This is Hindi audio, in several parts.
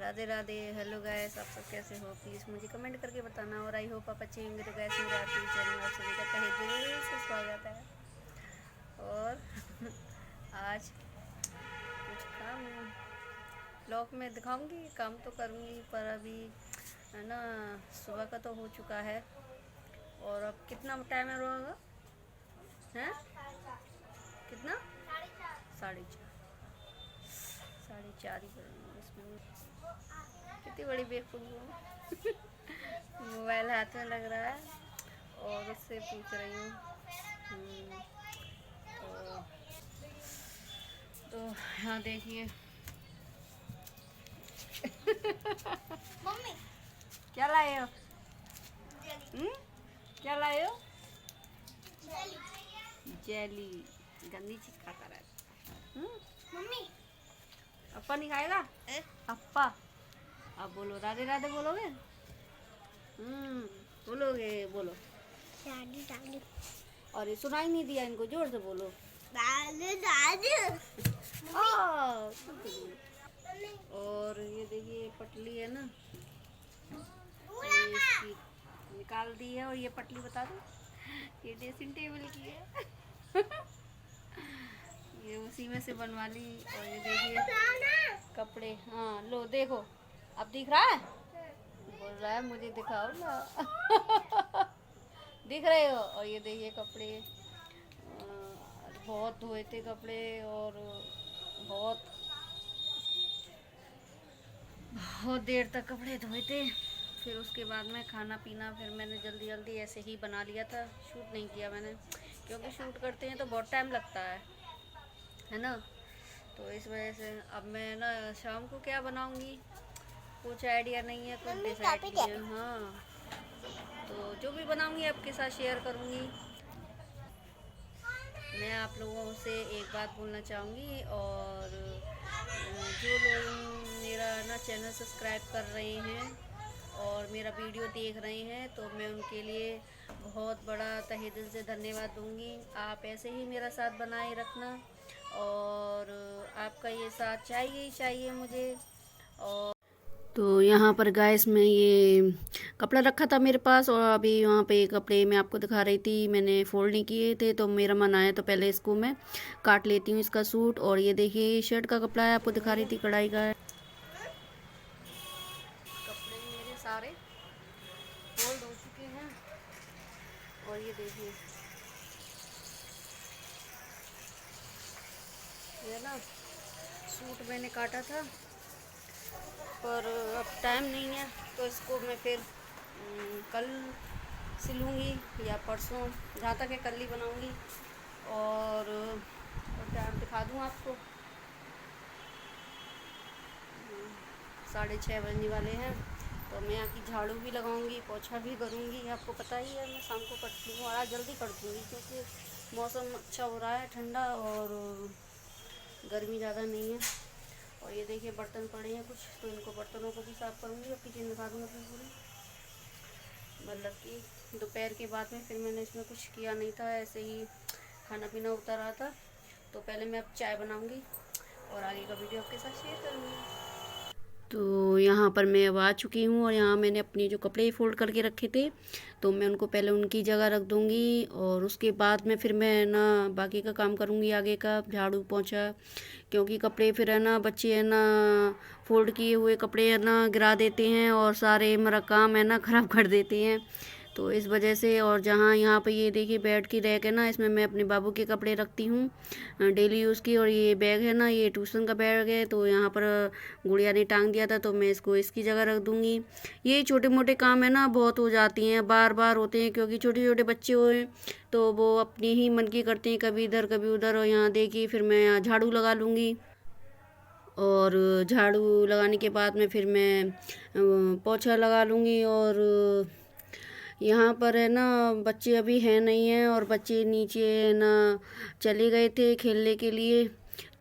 राधे राधे। हेलो गाइस, आप सब कैसे हो? प्लीज़ मुझे कमेंट करके बताना। और आई होप आप अच्छे होंगे। तो गाइस, मेरे आरती चैनल आप सभी का तहे दिल से स्वागत है। और आज कुछ काम ब्लॉग में दिखाऊंगी, काम तो करूंगी, पर अभी है ना, सुबह का तो हो चुका है। और अब कितना टाइम है रोगा हैं? कितना? 4:30। 4:30 ही करेंगे इसमें। कितनी बड़ी बेवकूफ़ हूँ। मोबाइल हाथ में लग रहा है और उससे पूछ रही हूँ। तो यहाँ देखिए। मम्मी क्या लाए हो? क्या लाए हो? जेली। गंदी चीज खाता रहता। मम्मी अप्पा नहीं खाएगा? अप्पा। अब बोलो, राधे राधे बोलोगे? बोलोगे? बोलो। दादी दादी और ये सुनाई नहीं दिया इनको, जोर से बोलो। दादी दादी और ये देखिए पटली है ना, ये इसकी निकाल दी है। और ये पटली बता दो, ये ड्रेसिंग टेबल की है। ये उसी में से बनवा ली। और ये देखिए कपड़े। हाँ लो देखो, अब दिख रहा है? बोल रहा है मुझे दिखाओ ना। दिख रहे हो? और ये देखिए कपड़े, बहुत धोए थे कपड़े। और बहुत बहुत देर तक कपड़े धोए थे। फिर उसके बाद में खाना पीना, फिर मैंने जल्दी जल्दी ऐसे ही बना लिया था। शूट नहीं किया मैंने, क्योंकि शूट करते हैं तो बहुत टाइम लगता है ना। तो इस वजह से अब मैं ना शाम को क्या बनाऊंगी कुछ आइडिया नहीं है, कुछ डिसाइड नहीं है। हाँ, तो जो भी बनाऊंगी आपके साथ शेयर करूंगी। मैं आप लोगों से एक बात बोलना चाहूँगी। और जो लोग मेरा ना चैनल सब्सक्राइब कर रहे हैं और मेरा वीडियो देख रहे हैं, तो मैं उनके लिए बहुत बड़ा तहे दिल से धन्यवाद दूंगी। आप ऐसे ही मेरा साथ बनाए रखना, और आपका ये साथ चाहिए ही चाहिए मुझे। और तो यहाँ पर गैस में ये कपड़ा रखा था मेरे पास, और अभी वहाँ पे कपड़े मैं आपको दिखा रही थी, मैंने फोल्ड नहीं किए थे। तो मेरा मन आया तो पहले इसको मैं काट लेती हूँ, इसका सूट। और ये देखिए शर्ट का कपड़ा है, आपको दिखा रही थी, कढ़ाई का है। कपड़े मेरे सारे फोल्ड हो चुके हैं। और ये देखिए, ये ना सूट मैंने काटा था, पर अब टाइम नहीं है, तो इसको मैं फिर कल सिलूँगी या परसों, जहाँ तक है कल ही बनाऊँगी। और टाइम दिखा दूँ आपको, 6:30 बजने वाले हैं। तो मैं यहाँ की झाड़ू भी लगाऊंगी, पोछा भी करूँगी। आपको पता ही है मैं शाम को करती हूँ, और आज जल्दी कर दूँगी क्योंकि मौसम अच्छा हो रहा है, ठंडा, और गर्मी ज़्यादा नहीं है। और ये देखिए बर्तन पड़े हैं कुछ, तो इनको बर्तनों को भी साफ़ करूँगी। अब किचन दिखा दूँगी अपनी पूरी। मतलब कि दोपहर के बाद में फिर मैंने इसमें कुछ किया नहीं था, ऐसे ही खाना पीना होता रहा था। तो पहले मैं अब चाय बनाऊँगी और आगे का वीडियो आपके साथ शेयर करूँगी। तो यहाँ पर मैं अब आ चुकी हूँ, और यहाँ मैंने अपने जो कपड़े फोल्ड करके रखे थे, तो मैं उनको पहले उनकी जगह रख दूँगी। और उसके बाद में फिर मैं ना बाकी का काम करूँगी, आगे का झाड़ू पोंछा। क्योंकि कपड़े फिर है ना, बच्चे है ना फोल्ड किए हुए कपड़े है ना गिरा देते हैं, और सारे मेरा काम है ना ख़राब कर देते हैं। तो इस वजह से। और जहाँ यहाँ पे ये देखिए बेड की रैक है ना, इसमें मैं अपने बाबू के कपड़े रखती हूँ डेली यूज़ की। और ये बैग है ना, ये ट्यूशन का बैग है, तो यहाँ पर गुड़िया ने टांग दिया था, तो मैं इसको इसकी जगह रख दूँगी। ये छोटे मोटे काम है ना बहुत हो जाती हैं, बार बार होते हैं, क्योंकि छोटे छोटे बच्चे हुए तो वो अपनी ही मन की करते हैं, कभी इधर कभी उधर। और यहाँ देखिए फिर मैं यहाँ झाड़ू लगा लूँगी, और झाड़ू लगाने के बाद में फिर मैं पोछा लगा लूँगी। और यहाँ पर है ना बच्चे अभी हैं नहीं हैं, और बच्चे नीचे ना चले गए थे खेलने के लिए,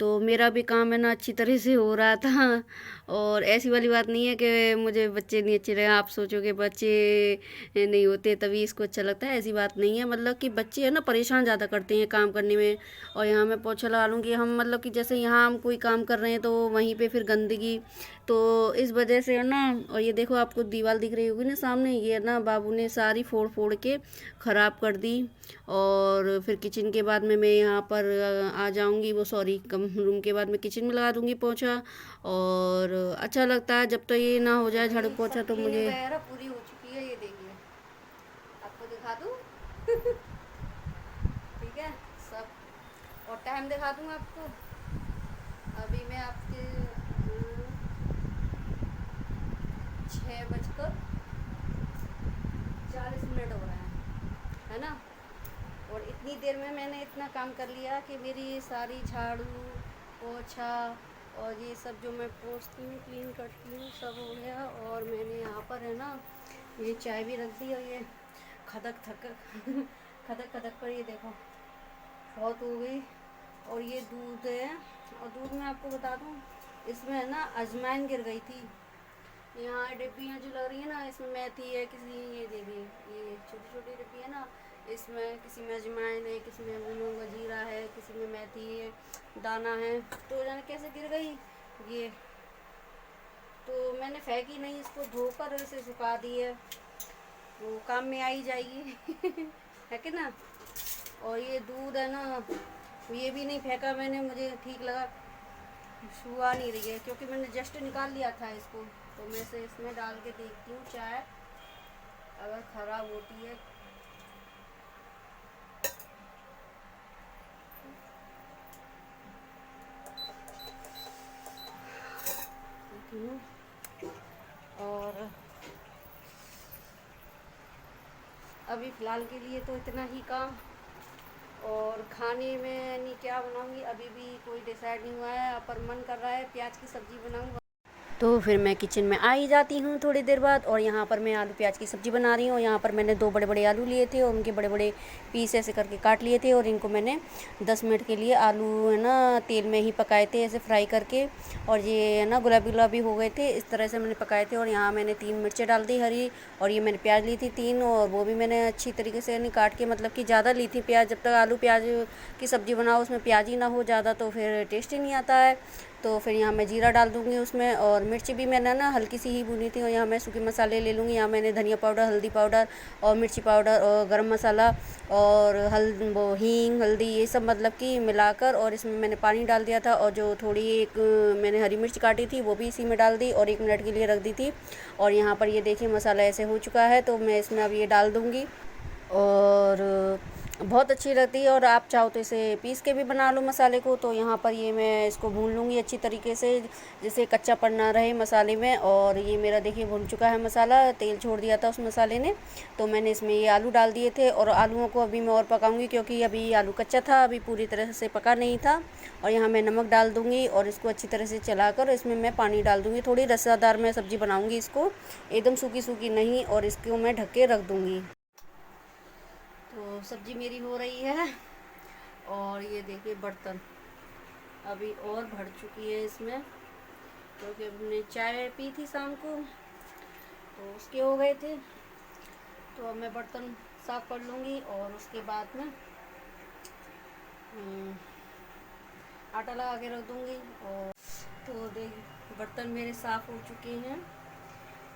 तो मेरा भी काम है ना अच्छी तरह से हो रहा था। और ऐसी वाली बात नहीं है कि मुझे बच्चे नहीं अच्छे लगे, आप सोचोगे बच्चे नहीं होते तभी इसको अच्छा लगता है, ऐसी बात नहीं है। मतलब कि बच्चे है ना परेशान ज़्यादा करते हैं काम करने में। और यहाँ मैं पोछा लगा लूँगी, हम मतलब कि जैसे यहाँ हम कोई काम कर रहे हैं तो वहीं पे फिर गंदगी, तो इस वजह से है ना। और ये देखो आपको दीवार दिख रही होगी ना सामने, ये है ना बाबू ने सारी फोड़ फोड़ के ख़राब कर दी। और फिर किचन के बाद में मैं यहाँ पर आ जाऊँगी, वो सॉरी कम रूम के बाद में किचन में लगा दूँगी पोछा। और अच्छा लगता है जब तो ये ना हो जाए झाड़ू पोछा तो मुझे पूरी हो चुकी है, ये देखिए आपको दिखा दूँ ठीक है सब, और टाइम दिखा दूँ आपको। अभी मैं आपके 6:40 हो रहा है ना। और इतनी देर में मैंने इतना काम कर लिया कि मेरी सारी झाड़ू पोछा और ये सब जो मैं पोंछती हूँ क्लीन करती हूँ सब हो गया। और मैंने यहाँ पर है ना ये चाय भी रख दी, और ये खदक खदक खदक कर ये देखो बहुत हो गई। और ये दूध है, और दूध में आपको बता दूँ इसमें है ना अजवाइन गिर गई थी। यहाँ डिब्बियाँ जो लग रही है ना इसमें मेथी है, किसी ये देखिए ये छोटी छोटी डिब्बी है ना, इसमें किसी में अजवाइन है, किसी में मूंग जीरा है, किसी में मेथी है दाना है। तो जाने कैसे गिर गई ये, तो मैंने फेंकी नहीं, इसको धोकर इसे सुखा दी है, वो काम में आई जाएगी है कि ना। और ये दूध है ना ये भी नहीं फेंका मैंने, मुझे ठीक लगा, छुआ नहीं रही है क्योंकि मैंने जस्ट निकाल लिया था इसको। तो मैं से इसमें डाल के देखती हूँ चाय अगर ख़राब होती है। और अभी फ़िलहाल के लिए तो इतना ही काम। और खाने में नहीं क्या बनाऊंगी अभी भी कोई डिसाइड नहीं हुआ है, पर मन कर रहा है प्याज की सब्ज़ी बनाऊंगा। तो फिर मैं किचन में आ ही जाती हूँ थोड़ी देर बाद, और यहाँ पर मैं आलू प्याज की सब्ज़ी बना रही हूँ। यहाँ पर मैंने 2 बड़े बड़े आलू लिए थे और उनके बड़े बड़े पीस ऐसे करके काट लिए थे, और इनको मैंने 10 मिनट के लिए आलू है ना तेल में ही पकाए थे ऐसे फ्राई करके। और ये है ना गुलाबी गुलाबी हो गए थे, इस तरह से मैंने पकाए थे। और यहाँ मैंने 3 मिर्चें डाल दी हरी, और ये मैंने प्याज ली थी 3, और वो भी मैंने अच्छी तरीके से यानी काट के, मतलब कि ज़्यादा ली थी प्याज। जब तक आलू प्याज की सब्ज़ी बनाओ उसमें प्याज ही ना हो ज़्यादा तो फिर टेस्ट ही नहीं आता है। तो फिर यहाँ मैं जीरा डाल दूँगी उसमें, और मिर्ची भी मैंने ना हल्की सी ही भुनी थी। और यहाँ मैं सूखे मसाले ले लूँगी, यहाँ मैंने धनिया पाउडर, हल्दी पाउडर और मिर्ची पाउडर और गरम मसाला और वो हींग हल्दी ये सब मतलब कि मिलाकर, और इसमें मैंने पानी डाल दिया था। और जो थोड़ी एक मैंने हरी मिर्च काटी थी वो भी इसी में डाल दी और 1 मिनट के लिए रख दी थी। और यहाँ पर ये देखिए मसाला ऐसे हो चुका है, तो मैं इसमें अब ये डाल दूँगी, और बहुत अच्छी लगती है। और आप चाहो तो इसे पीस के भी बना लो मसाले को। तो यहाँ पर ये मैं इसको भून लूँगी अच्छी तरीके से, जिससे कच्चापन ना रहे मसाले में। और ये मेरा देखिए भून चुका है मसाला, तेल छोड़ दिया था उस मसाले ने। तो मैंने इसमें ये आलू डाल दिए थे, और आलूओं को अभी मैं और पकाऊंगी क्योंकि अभी आलू कच्चा था, अभी पूरी तरह से पका नहीं था। और यहाँ मैं नमक डाल दूँगी, और इसको अच्छी तरह से चलाकर इसमें मैं पानी डाल दूँगी। थोड़ी रसादार मैं सब्ज़ी बनाऊँगी इसको, एकदम सूखी सूखी नहीं। और इसको मैं ढक के रख दूँगी। तो सब्ज़ी मेरी हो रही है, और ये देखिए बर्तन अभी और भर चुकी है इसमें, क्योंकि हमने चाय पी थी शाम को तो उसके हो गए थे। तो अब मैं बर्तन साफ़ कर लूँगी, और उसके बाद में आटा लगा के रख दूँगी। और तो देख बर्तन मेरे साफ़ हो चुके हैं,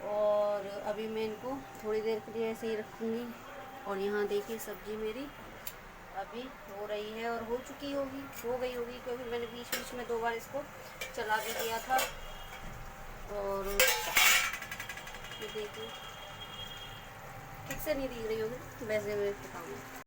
और अभी मैं इनको थोड़ी देर के लिए ऐसे ही रखूँगी। और यहाँ देखिए सब्ज़ी मेरी अभी हो रही है, और हो चुकी होगी, हो गई होगी, क्योंकि मैंने बीच बीच में 2 बार इसको चला भी दिया था। और ये देखिए ठीक से नहीं दिख रही होगी, वैसे मैं बताऊँगी।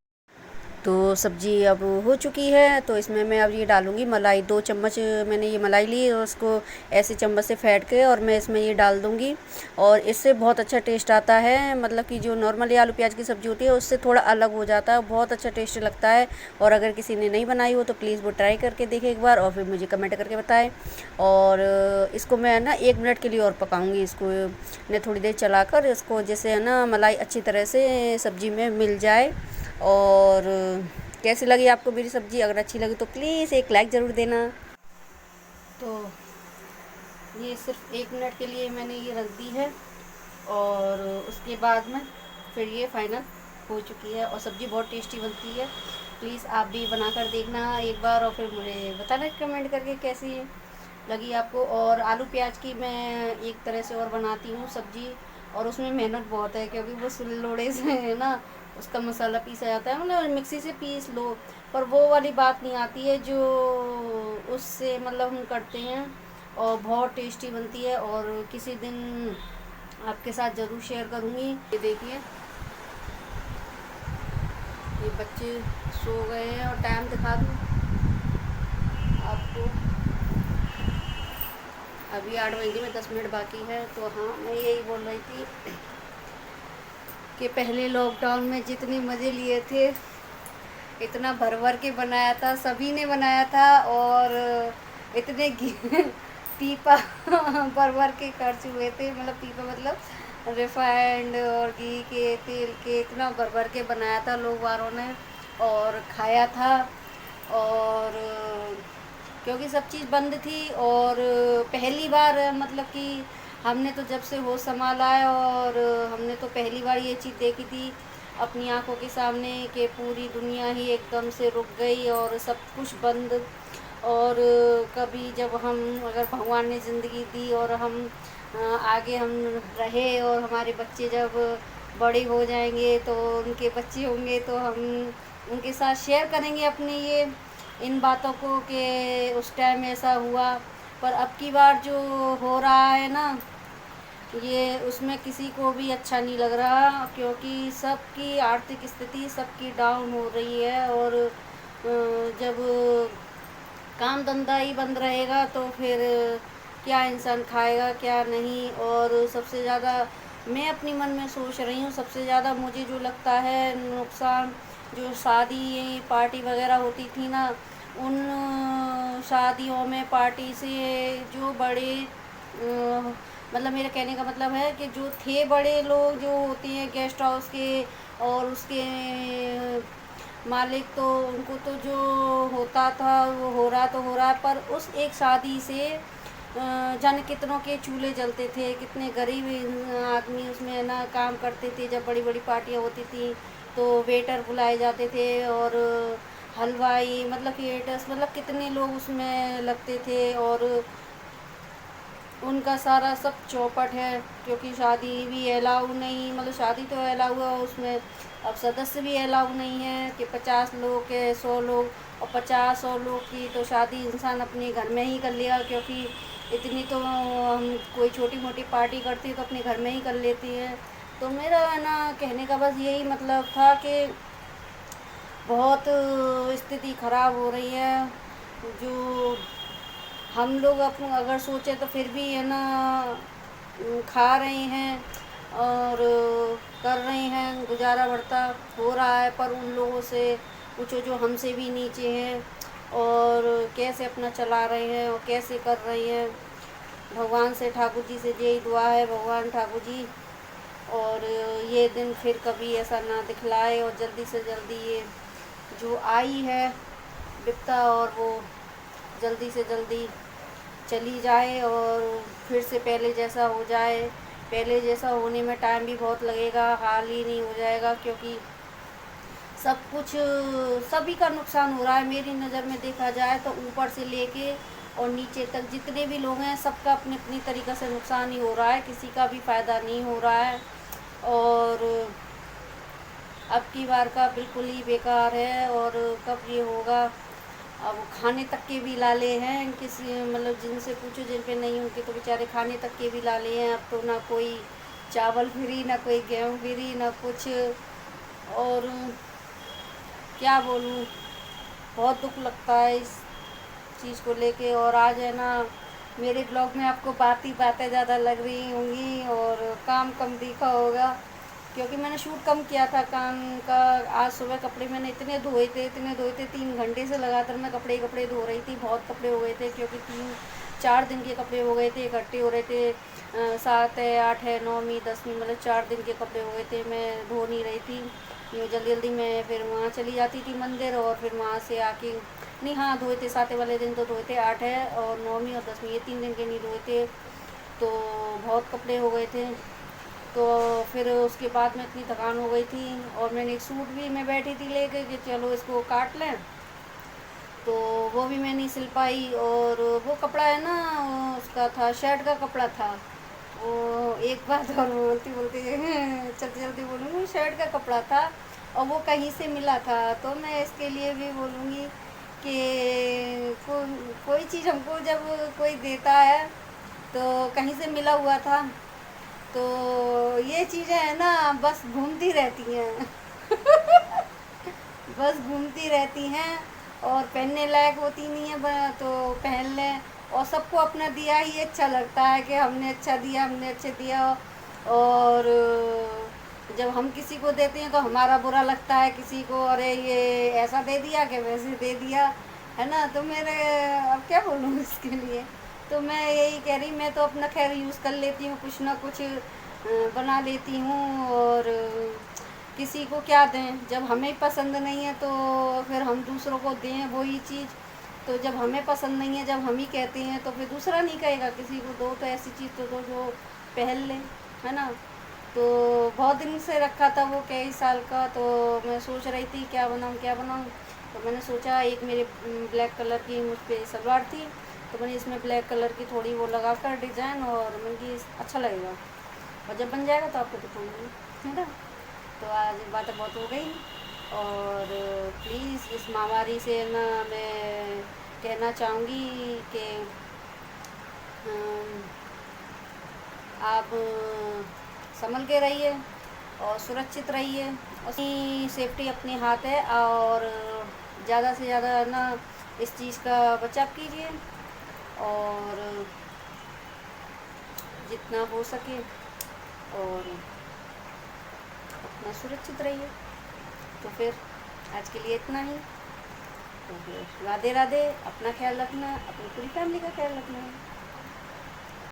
तो सब्ज़ी अब हो चुकी है, तो इसमें मैं अब ये डालूँगी मलाई। 2 चम्मच मैंने ये मलाई ली, और उसको ऐसे चम्मच से फेंट के और मैं इसमें ये डाल दूँगी। और इससे बहुत अच्छा टेस्ट आता है, मतलब कि जो नॉर्मली आलू प्याज की सब्ज़ी होती है उससे थोड़ा अलग हो जाता है, बहुत अच्छा टेस्ट लगता है। और अगर किसी ने नहीं बनाई हो तो प्लीज़ वो ट्राई करके देखें एक बार, और फिर मुझे कमेंट करके बताएं। और इसको मैं ना 1 मिनट के लिए और पकाऊँगी, इसको मैं थोड़ी देर चलाकर इसको, जैसे है ना मलाई अच्छी तरह से सब्ज़ी में मिल जाए। और कैसी लगी आपको मेरी सब्ज़ी? अगर अच्छी लगी तो प्लीज़ एक लाइक ज़रूर देना। तो ये सिर्फ 1 मिनट के लिए मैंने ये रख दी है और उसके बाद में फिर ये फाइनल हो चुकी है और सब्ज़ी बहुत टेस्टी बनती है। प्लीज़ आप भी बना कर देखना एक बार और फिर मुझे बताना कमेंट करके कैसी लगी आपको। और आलू प्याज की मैं एक तरह से और बनाती हूँ सब्ज़ी, और उसमें मेहनत बहुत है क्योंकि वो सिललोड़े से है ना, उसका मसाला पीसा जाता है, मतलब मिक्सी से पीस लो, पर वो वाली बात नहीं आती है जो उससे मतलब हम करते हैं, और बहुत टेस्टी बनती है। और किसी दिन आपके साथ ज़रूर शेयर करूँगी। ये देखिए, ये बच्चे सो गए हैं और टाइम दिखा दूँ आपको, अभी 8 बजे में 10 मिनट बाकी है। तो हाँ, मैं यही बोल रही थी कि पहले लॉकडाउन में जितने मज़े लिए थे, इतना भर भर के बनाया था, सभी ने बनाया था, और इतने पीपा भर भर के खर्च हुए थे, मतलब पीपा मतलब रिफाइंड और घी के तेल के, इतना भर भर के बनाया था लोग वारों ने और खाया था। और क्योंकि सब चीज़ बंद थी, और पहली बार मतलब कि हमने तो जब से होश संभाला है, और हमने तो पहली बार ये चीज़ देखी थी अपनी आंखों के सामने कि पूरी दुनिया ही एकदम से रुक गई और सब कुछ बंद। और कभी जब हम, अगर भगवान ने ज़िंदगी दी और हम आगे हम रहे और हमारे बच्चे जब बड़े हो जाएंगे तो उनके बच्चे होंगे तो हम उनके साथ शेयर करेंगे अपने ये इन बातों को कि उस टाइम ऐसा हुआ। पर अब की बार जो हो रहा है ना, ये उसमें किसी को भी अच्छा नहीं लग रहा, क्योंकि सबकी आर्थिक स्थिति सबकी डाउन हो रही है। और जब काम धंधा ही बंद रहेगा तो फिर क्या इंसान खाएगा क्या नहीं। और सबसे ज़्यादा मैं अपनी मन में सोच रही हूँ, सबसे ज़्यादा मुझे जो लगता है नुकसान, जो शादी पार्टी वगैरह होती थी ना, उन शादियों में पार्टी से जो बड़े मतलब मेरे कहने का मतलब है कि जो थे बड़े लोग जो होते हैं गेस्ट हाउस के और उसके मालिक, तो उनको तो जो होता था वो हो रहा तो हो रहा, पर उस एक शादी से जाने कितनों के चूल्हे जलते थे, कितने गरीब आदमी उसमें ना काम करते थे। जब बड़ी बड़ी पार्टियाँ होती थी तो वेटर बुलाए जाते थे और हलवाई, मतलब थिएटर्स, मतलब कितने लोग उसमें लगते थे, और उनका सारा सब चौपट है। क्योंकि शादी भी अलाउ नहीं, मतलब शादी तो अलाउ है उसमें, अब सदस्य भी अलाउ नहीं है कि 50 लोग के 100 लोग, और 50 और लोग की तो शादी इंसान अपने घर में ही कर लेगा, क्योंकि इतनी तो हम कोई छोटी मोटी पार्टी करते हैं तो अपने घर में ही कर लेते हैं। तो मेरा है ना कहने का बस यही मतलब था कि बहुत स्थिति ख़राब हो रही है। जो हम लोग अपन अगर सोचें तो फिर भी है ना खा रहे हैं और कर रहे हैं, गुजारा बढ़ता हो रहा है, पर उन लोगों से पूछो जो हमसे भी नीचे हैं और कैसे अपना चला रहे हैं और कैसे कर रहे हैं। भगवान से, ठाकुर जी से यही दुआ है, भगवान ठाकुर जी और ये दिन फिर कभी ऐसा ना दिखलाए, और जल्दी से जल्दी ये जो आई है विपदा और वो जल्दी से जल्दी चली जाए और फिर से पहले जैसा हो जाए। पहले जैसा होने में टाइम भी बहुत लगेगा, हाल ही नहीं हो जाएगा, क्योंकि सब कुछ सभी का नुकसान हो रहा है। मेरी नज़र में देखा जाए तो ऊपर से लेके और नीचे तक जितने भी लोग हैं सबका अपनी अपनी तरीक़े से नुकसान ही हो रहा है, किसी का भी फ़ायदा नहीं हो रहा है। और अब की बार का बिल्कुल ही बेकार है, और कब ये होगा। अब खाने तक के भी लाले हैं, किसी मतलब जिनसे पूछो जिन पे नहीं, उनके तो बेचारे खाने तक के भी लाले हैं। अब तो ना कोई चावल फ्री, ना कोई गेहूँ फ्री, ना कुछ। और क्या बोलूँ, बहुत दुख लगता है इस चीज़ को लेके। और आज है ना मेरे ब्लॉग में आपको बात ही बातें ज़्यादा लग रही होंगी और काम कम दिखा होगा, क्योंकि मैंने शूट कम किया था काम का। आज सुबह कपड़े मैंने इतने धोए थे 3 घंटे से लगातार मैं कपड़े धो रही थी। बहुत कपड़े हो गए थे, क्योंकि 3-4 दिन के कपड़े हो गए थे, इकट्ठे हो रहे थे। 7 है, 8 है, 9वीं 10वीं, मतलब 4 दिन के कपड़े हो गए थे, मैं धो नहीं रही थी। यूँ जल्दी जल्दी मैं फिर वहाँ चली जाती थी मंदिर, और फिर वहाँ से आके नहीं, हाँ धोए थे, सातवें वाले दिन तो धोए थे, 8 है और 9वीं और 10वीं ये 3 दिन के नहीं धोए थे, तो बहुत कपड़े हो गए थे। तो फिर उसके बाद में इतनी थकान हो गई थी, और मैंने एक सूट भी मैं बैठी थी लेके कि चलो इसको काट लें, तो वो भी मैं नहीं सिल पाई। और वो कपड़ा है ना, उसका था, शर्ट का कपड़ा था वो। एक बात और बोलती बोलती चलती चलती बोलूँगी, शर्ट का कपड़ा था और वो कहीं से मिला था। तो मैं इसके लिए भी बोलूँगी कि कोई चीज़ हमको जब कोई देता है तो कहीं से मिला हुआ था, तो ये चीज़ें है ना बस घूमती रहती हैं बस घूमती रहती हैं और पहनने लायक होती नहीं है, तो पहन लें। और सबको अपना दिया ही अच्छा लगता है कि हमने अच्छा दिया, हमने अच्छे दिया। और जब हम किसी को देते हैं तो हमारा बुरा लगता है किसी को, अरे ये ऐसा दे दिया कि वैसे दे दिया, है ना। तो मेरे अब क्या बोलूँ इसके लिए, तो मैं यही कह रही, मैं तो अपना खैर यूज़ कर लेती हूँ, कुछ ना कुछ बना लेती हूँ। और किसी को क्या दें, जब हमें पसंद नहीं है तो फिर हम दूसरों को दें वही चीज़। तो जब हमें पसंद नहीं है, जब हम ही कहते हैं, तो फिर दूसरा नहीं कहेगा किसी को दो, तो ऐसी चीज़ तो दो जो पहन लें, है ना। तो बहुत दिन से रखा था वो, कई साल का, तो मैं सोच रही थी क्या बनाऊँ क्या बनाऊँ। तो मैंने सोचा, एक मेरे ब्लैक कलर की मुझ पर सलवार थी, तो मैंने इसमें ब्लैक कलर की थोड़ी वो लगा कर डिज़ाइन, और मैंने कि अच्छा लगेगा, और जब बन जाएगा तो आपको दिखाऊँगी, है ना। तो आज बातें बहुत हो गई, और प्लीज़ इस महामारी से ना मैं कहना चाहूँगी कि आप संभल के रहिए और सुरक्षित रहिए, अपनी सेफ्टी अपने हाथ है, और ज़्यादा से ज़्यादा ना इस चीज़ का बचाव कीजिए, और जितना हो सके और अपना सुरक्षित रहिए। तो फिर आज के लिए इतना ही। तो फिर राधे राधे, अपना ख्याल रखना, अपनी पूरी फैमिली का ख्याल रखना।